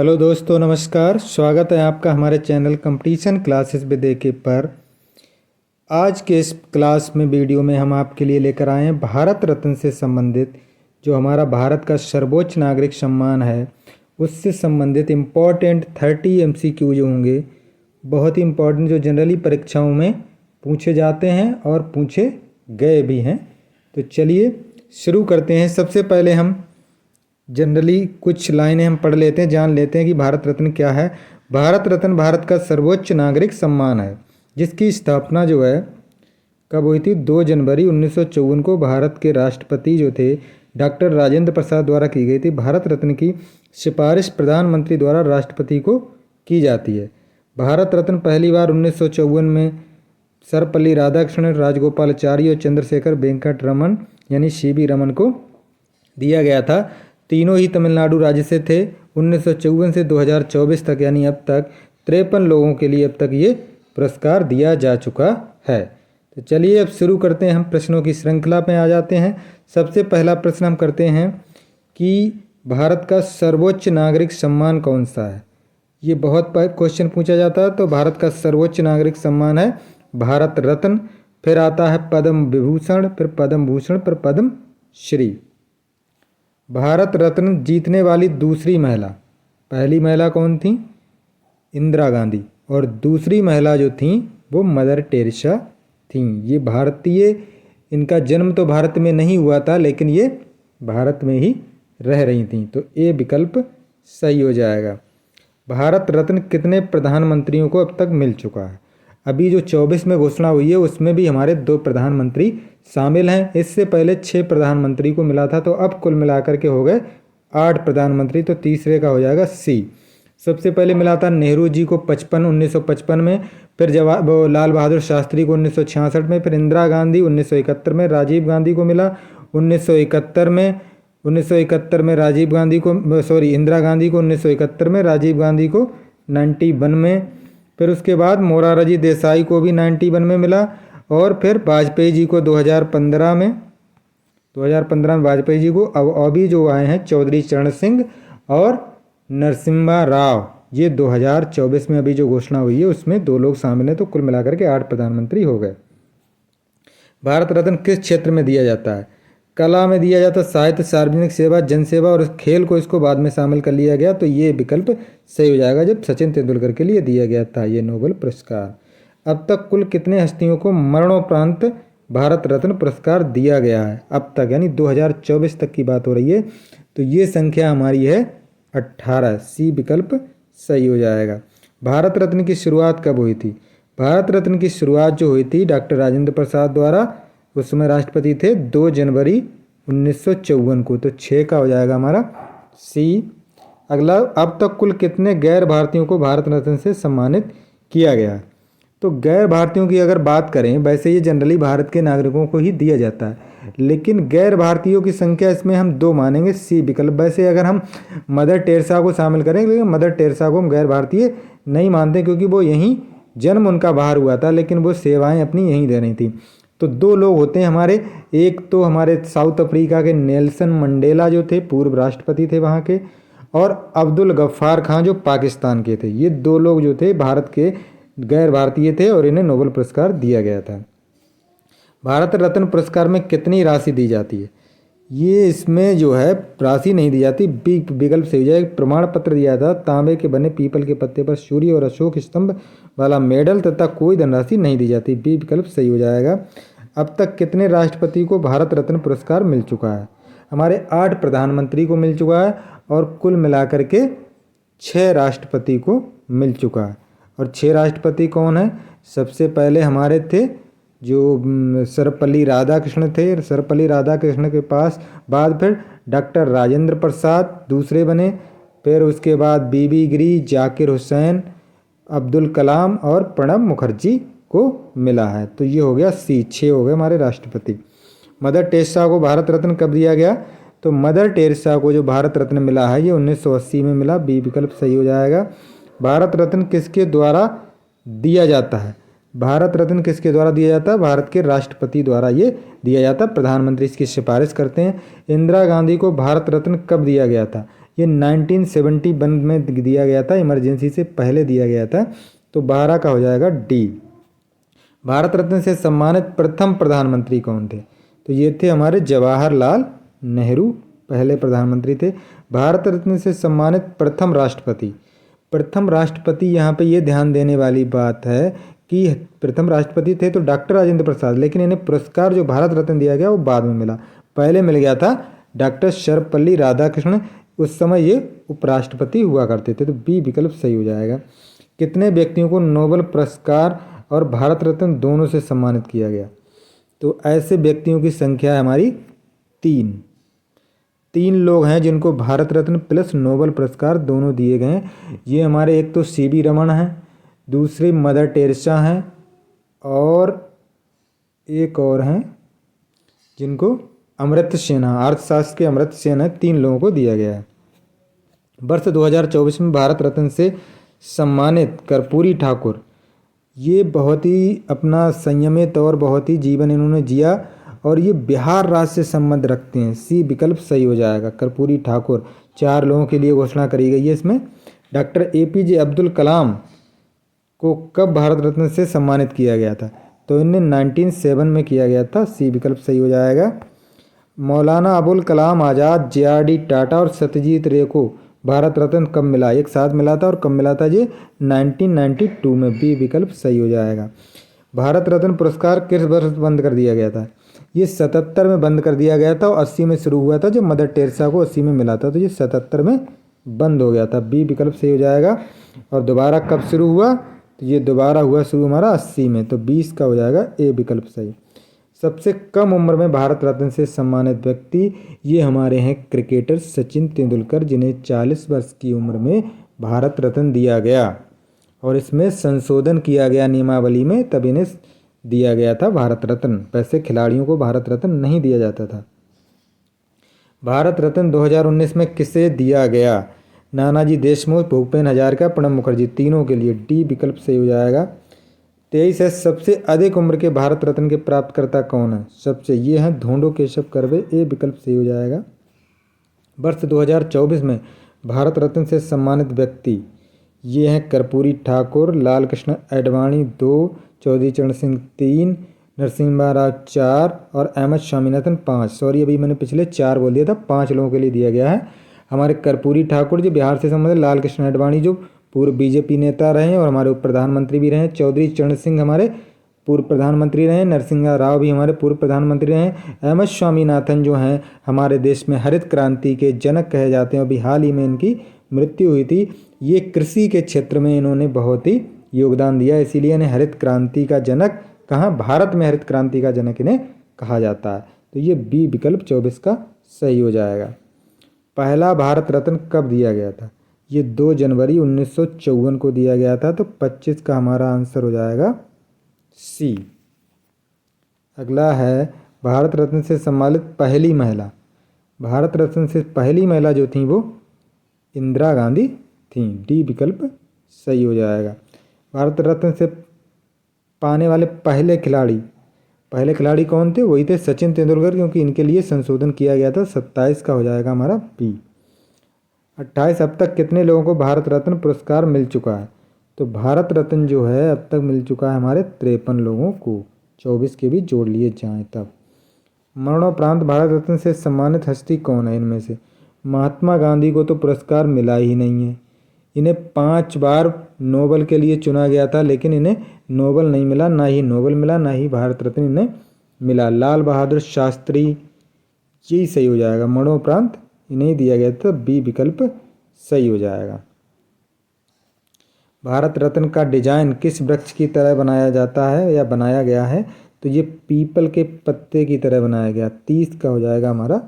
Hello दोस्तों, नमस्कार। स्वागत है आपका हमारे channel competition classes with AK पर। आज के इस क्लास में वीडियो में हम आपके लिए लेकर आए हैं भारत रत्न से संबंधित जो हमारा भारत का सर्वोच्च नागरिक सम्मान है उससे संबंधित इम्पॉर्टेंट 30 MCQ जो होंगे, बहुत ही इम्पॉर्टेंट, जो जनरली परीक्षाओं में पूछे जाते हैं और पूछे गए भी हैं। तो चलिए शुरू करते हैं। सबसे पहले हम जनरली कुछ लाइनें हम पढ़ लेते हैं, जान लेते हैं कि भारत रत्न क्या है। भारत रत्न भारत का सर्वोच्च नागरिक सम्मान है जिसकी स्थापना जो है कब हुई थी? 2 जनवरी 1954 को भारत के राष्ट्रपति जो थे डॉक्टर राजेंद्र प्रसाद द्वारा की गई थी। भारत रत्न की सिफारिश प्रधानमंत्री द्वारा राष्ट्रपति को की जाती है। भारत रत्न पहली बार 1954 में सर्वपल्ली राधाकृष्णन, राजगोपालाचारी और चंद्रशेखर वेंकट रमन यानी CV रमन को दिया गया था। तीनों ही तमिलनाडु राज्य से थे। 1954 से 2024 तक यानी अब तक 53 लोगों के लिए अब तक ये पुरस्कार दिया जा चुका है। तो चलिए अब शुरू करते हैं। हम प्रश्नों की श्रृंखला में आ जाते हैं। सबसे पहला प्रश्न हम करते हैं कि भारत का सर्वोच्च नागरिक सम्मान कौन सा है। ये बहुत क्वेश्चन पूछा जाता है। तो भारत का सर्वोच्च नागरिक सम्मान है भारत रत्न, फिर आता है पद्म विभूषण, फिर पद्म भूषण, फिर पद्म श्री। भारत रत्न जीतने वाली दूसरी महिला, पहली महिला कौन थी? इंदिरा गांधी, और दूसरी महिला जो थी वो मदर टेरेसा थी। ये भारतीय, इनका जन्म तो भारत में नहीं हुआ था लेकिन ये भारत में ही रह रही थी। तो ये विकल्प सही हो जाएगा। भारत रत्न कितने प्रधानमंत्रियों को अब तक मिल चुका है? अभी जो 24 में घोषणा हुई है उसमें भी हमारे 2 प्रधानमंत्री शामिल हैं। इससे पहले 6 प्रधानमंत्री को मिला था। तो अब कुल मिलाकर के हो गए 8 प्रधानमंत्री। तो तीसरे का हो जाएगा C। सबसे पहले मिला था नेहरू जी को 1955 में, फिर लाल बहादुर शास्त्री को 1966 में, फिर इंदिरा गांधी 1971 में, राजीव गांधी को मिला 1971 में। 1971 में राजीव गांधी को इंदिरा गांधी को 1971 में, राजीव गांधी को 91 में, फिर उसके बाद मोरारजी देसाई को भी 91 में मिला, और फिर वाजपेयी जी को 2015 में। 2015 में वाजपेयी जी को। अब अभी जो आए हैं चौधरी चरण सिंह और नरसिम्हा राव, ये 2024 में अभी जो घोषणा हुई है उसमें 2 लोग शामिल हैं। तो कुल मिलाकर के 8 प्रधानमंत्री हो गए। भारत रत्न किस क्षेत्र में दिया जाता है? कला में दिया जाता है, साहित्य, सार्वजनिक सेवा, जनसेवा, और खेल को इसको बाद में शामिल कर लिया गया। तो ये विकल्प सही हो जाएगा जब सचिन तेंदुलकर के लिए दिया गया था ये नोबेल पुरस्कार। अब तक कुल कितने हस्तियों को मरणोपरांत भारत रत्न पुरस्कार दिया गया है अब तक, यानी 2024 तक की बात हो रही है। तो ये संख्या हमारी है 18। C विकल्प सही हो जाएगा। भारत रत्न की शुरुआत कब हुई थी? भारत रत्न की शुरुआत जो हुई थी डॉक्टर राजेंद्र प्रसाद द्वारा, उस समय राष्ट्रपति थे, 2 जनवरी 1954 को। तो 6 का हो जाएगा हमारा C। अगला, अब तक कुल कितने गैर भारतीयों को भारत रत्न से सम्मानित किया गया है? तो गैर भारतीयों की अगर बात करें, वैसे ये जनरली भारत के नागरिकों को ही दिया जाता है, लेकिन गैर भारतीयों की संख्या इसमें हम 2 मानेंगे, C विकल्प। वैसे अगर हम मदर टेरेसा को शामिल करें, लेकिन मदर टेरेसा को हम गैर भारतीय नहीं मानते क्योंकि वो यहीं जन्म उनका बाहर हुआ था लेकिन वो सेवाएं अपनी यहीं दे रही थी। तो 2 लोग होते हैं हमारे, एक तो हमारे साउथ अफ्रीका के नेल्सन मंडेला जो थे, पूर्व राष्ट्रपति थे वहाँ के, और अब्दुल गफ्फार खां जो पाकिस्तान के थे। ये 2 लोग जो थे भारत के गैर भारतीय थे और इन्हें नोबेल पुरस्कार दिया गया था। भारत रत्न पुरस्कार में कितनी राशि दी जाती है? ये इसमें जो है राशि नहीं दी जाती, विकल्प से हो जाए। प्रमाण पत्र दिया था, तांबे के बने पीपल के पत्ते पर सूर्य और अशोक स्तंभ वाला मेडल, तथा कोई धनराशि नहीं दी जाती। B विकल्प सही हो जाएगा। अब तक कितने राष्ट्रपति को भारत रत्न पुरस्कार मिल चुका है? हमारे 8 प्रधानमंत्री को मिल चुका है और कुल मिलाकर के 6 राष्ट्रपति को मिल चुका है। और 6 राष्ट्रपति कौन है? सबसे पहले हमारे थे जो सर्वपल्ली राधाकृष्ण थे। सर्वपल्ली राधाकृष्ण के बाद फिर डॉक्टर राजेंद्र प्रसाद दूसरे बने, फिर उसके बाद BB गिरी, जाकिर हुसैन, अब्दुल कलाम और प्रणब मुखर्जी को मिला है। तो ये हो गया C, 6 हो गए हमारे राष्ट्रपति। मदर टेरेसा को भारत रत्न कब दिया गया? तो मदर टेरेसा को जो भारत रत्न मिला है ये 1980 में मिला। B विकल्प सही हो जाएगा। भारत रत्न किसके द्वारा दिया जाता है? भारत रत्न किसके द्वारा दिया जाता है? भारत के राष्ट्रपति द्वारा ये दिया जाता है। प्रधानमंत्री इसकी सिफारिश करते हैं। इंदिरा गांधी को भारत रत्न कब दिया गया था? ये 1971 में दिया गया था, इमरजेंसी से पहले दिया गया था। तो 12 का हो जाएगा डी। भारत रत्न से सम्मानित प्रथम प्रधानमंत्री कौन थे? तो ये थे हमारे जवाहरलाल नेहरू, पहले प्रधानमंत्री थे। भारत रत्न से सम्मानित प्रथम राष्ट्रपति, प्रथम राष्ट्रपति यहाँ पे ये ध्यान देने वाली बात है कि प्रथम राष्ट्रपति थे तो डॉक्टर राजेंद्र प्रसाद, लेकिन इन्हें पुरस्कार जो भारत रत्न दिया गया वो बाद में मिला। पहले मिल गया था डॉक्टर सर्वपल्ली राधाकृष्णन, उस समय ये उपराष्ट्रपति हुआ करते थे। तो बी विकल्प सही हो जाएगा। कितने व्यक्तियों को नोबेल पुरस्कार और भारत रत्न दोनों से सम्मानित किया गया? तो ऐसे व्यक्तियों की संख्या है हमारी 3। 3 लोग हैं जिनको भारत रत्न प्लस नोबेल पुरस्कार दोनों दिए गए हैं। ये हमारे एक तो सीवी रमन हैं, दूसरी मदर टेरेसा हैं, और एक और हैं जिनको अमर्त्य सेन, अर्थशास्त्र के अमर्त्य सेन है। 3 लोगों को दिया गया है। वर्ष 2024 में भारत रत्न से सम्मानित कर्पूरी ठाकुर, ये बहुत ही अपना संयमित और बहुत ही जीवन इन्होंने जिया और ये बिहार राज्य से संबंध रखते हैं। सी विकल्प सही हो जाएगा। कर्पूरी ठाकुर 4 लोगों के लिए घोषणा करी गई है इसमें। डॉक्टर APJ अब्दुल कलाम को कब भारत रत्न से सम्मानित किया गया था? तो इन्हें 1907 में किया गया था। सी विकल्प सही हो जाएगा। मौलाना अबुल कलाम आज़ाद, JRD टाटा और सत्यजीत रे को भारत रत्न कब मिला? एक साथ मिला था, और कब मिला था जी? 1992 में। बी विकल्प सही हो जाएगा। भारत रत्न पुरस्कार किस वर्ष बंद कर दिया गया था? ये 77 में बंद कर दिया गया था और 80 में शुरू हुआ था, जो मदर टेरेसा को 80 में मिला था। तो ये 77 में बंद हो गया था। बी विकल्प सही हो जाएगा। और दोबारा कब शुरू हुआ? तो ये दोबारा हुआ शुरू हमारा 80 में। तो 20 का हो जाएगा ए विकल्प सही। सबसे कम उम्र में भारत रत्न से सम्मानित व्यक्ति ये हमारे हैं क्रिकेटर सचिन तेंदुलकर, जिन्हें 40 वर्ष की उम्र में भारत रत्न दिया गया और इसमें संशोधन किया गया नियमावली में, तब इन्हें दिया गया था भारत रत्न। वैसे खिलाड़ियों को भारत रत्न नहीं दिया जाता था। भारत रत्न 2019 में किसे दिया गया? नानाजी देशमुख, भूपेन हजारिका, प्रणब मुखर्जी, तीनों के लिए। डी विकल्प सही हो जाएगा। 23 है। सबसे अधिक उम्र के भारत रत्न के प्राप्तकर्ता कौन है? सबसे ये हैं धोंडो केशव कर्वे। ए विकल्प सही हो जाएगा। वर्ष 2024 में भारत रत्न से सम्मानित व्यक्ति ये हैं कर्पूरी ठाकुर, लाल कृष्ण आडवाणी 2, चौधरी चरण सिंह 3, नरसिम्हा राव 4 और अहमद स्वामीनाथन 5। सॉरी, अभी मैंने पिछले 4 बोल दिया था, 5 लोगों के लिए दिया गया है। हमारे कर्पूरी ठाकुर जो बिहार से संबंधित, लाल कृष्ण आडवाणी जो पूर्व BJP नेता रहे और हमारे उप प्रधानमंत्री भी रहे, चौधरी चरण सिंह हमारे पूर्व प्रधानमंत्री रहे, नरसिम्हा राव भी हमारे पूर्व प्रधानमंत्री रहे, अहमद स्वामीनाथन जो हैं हमारे देश में हरित क्रांति के जनक कहे जाते हैं, अभी हाल ही में इनकी मृत्यु हुई थी। ये कृषि के क्षेत्र में इन्होंने बहुत ही योगदान दिया, इसीलिए इन्हें हरित क्रांति का जनक, कहाँ, भारत में हरित क्रांति का जनक इन्हें कहा जाता है। तो ये बी विकल्प 24 का सही हो जाएगा। पहला भारत रत्न कब दिया गया था? ये 2 जनवरी 1954 को दिया गया था। तो 25 का हमारा आंसर हो जाएगा सी। अगला है भारत रत्न से सम्मानित पहली महिला। भारत रत्न से पहली महिला जो थी वो इंदिरा गांधी थी। डी विकल्प सही हो जाएगा। भारत रत्न से पाने वाले पहले खिलाड़ी कौन थे? वही थे सचिन तेंदुलकर, क्योंकि इनके लिए संशोधन किया गया था। 27 का हो जाएगा हमारा बी। 28 अब तक कितने लोगों को भारत रत्न पुरस्कार मिल चुका है? तो भारत रत्न जो है अब तक मिल चुका है हमारे 53 लोगों को, 24 के भी जोड़ लिए जाएं तब। मरणोपरांत भारत रत्न से सम्मानित हस्ती कौन है इनमें से? महात्मा गांधी को तो पुरस्कार मिला ही नहीं है। इन्हें 5 बार नोबेल के लिए चुना गया था, लेकिन इन्हें नोबेल नहीं मिला, ना ही नोबेल मिला, ना ही भारत रत्न इन्हें मिला। लाल बहादुर शास्त्री, यही सही हो जाएगा। मरणोपरांत इन्हें दिया गया था। बी विकल्प सही हो जाएगा। भारत रत्न का डिजाइन किस वृक्ष की तरह बनाया जाता है या बनाया गया है? तो ये पीपल के पत्ते की तरह बनाया गया। 30 का हो जाएगा हमारा